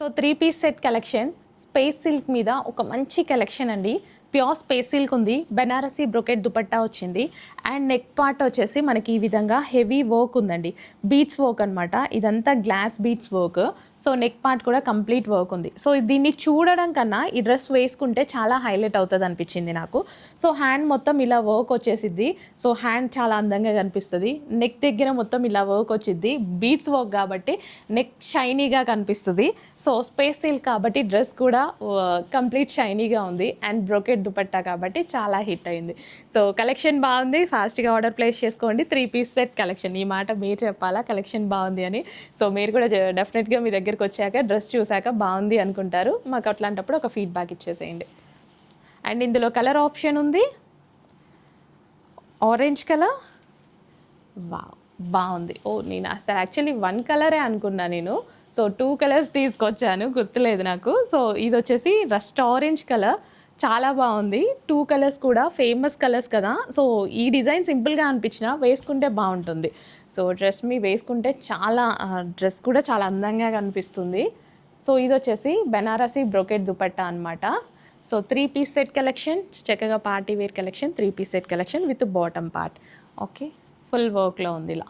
So 3 piece set collection స్పేస్ silk మీద ఒక మంచి కలెక్షన్ అండి. ప్యూర్ స్పేస్ సిల్క్ ఉంది, బెనారసీ బ్రొకెట్ దుపట్టా వచ్చింది అండ్ నెక్ పార్ట్ వచ్చేసి మనకి ఈ విధంగా హెవీ వర్క్ ఉందండి. బీట్స్ వర్క్ అనమాట, ఇదంతా glass beads work. So neck part కూడా కంప్లీట్ వర్క్ ఉంది. సో దీన్ని చూడడం కన్నా ఈ డ్రెస్ వేసుకుంటే చాలా హైలైట్ అవుతుంది అనిపించింది నాకు. సో హ్యాండ్ మొత్తం ఇలా వర్క్ వచ్చేసిద్ది. సో హ్యాండ్ చాలా అందంగా కనిపిస్తుంది. నెక్ దగ్గర మొత్తం ఇలా వర్క్ వచ్చిద్ది, బీట్స్ వర్క్ కాబట్టి నెక్ షైనీగా కనిపిస్తుంది. సో స్పేస్ సిల్క్ కాబట్టి డ్రెస్ కూడా కంప్లీట్ షైనీగా ఉంది అండ్ బ్రొకెట్ దుపట్టా కాబట్టి చాలా హిట్ అయింది. సో కలెక్షన్ బాగుంది, ఫాస్ట్గా ఆర్డర్ ప్లేస్ చేసుకోండి. 3 పీస్ సెట్ కలెక్షన్, ఈ మాట మీరు చెప్పాలా కలెక్షన్ బాగుంది అని. సో మీరు కూడా డెఫినెట్గా మీ దగ్గరికి వచ్చాక డ్రెస్ చూసాక బాగుంది అనుకుంటారు. మాకు అట్లాంటప్పుడు ఒక ఫీడ్బ్యాక్ ఇచ్చేసేయండి. అండ్ ఇందులో కలర్ ఆప్షన్ ఉంది, ఆరెంజ్ కలర్. వావ్, బాగుంది. నేను అసలు యాక్చువల్లీ 1 కలరే అనుకున్నా నేను. సో 2 కలర్స్ తీసుకొచ్చాను, గుర్తులేదు నాకు. సో ఇది వచ్చేసి రస్ట్ ఆరెంజ్ కలర్, చాలా బాగుంది. 2 కలర్స్ కూడా ఫేమస్ కలర్స్ కదా. సో ఈ డిజైన్ సింపుల్గా అనిపించినా వేసుకుంటే బాగుంటుంది. సో డ్రెస్ మీ వేసుకుంటే డ్రెస్ కూడా చాలా అందంగా కనిపిస్తుంది. సో ఇది వచ్చేసి బెనారసీ బ్రొకెట్ దుపట్టా అనమాట. సో 3 పీస్ సెట్ కలెక్షన్, చక్కగా party wear collection, 3 piece set collection with bottom part. Okay, full వర్క్లో ఉంది ఇలా.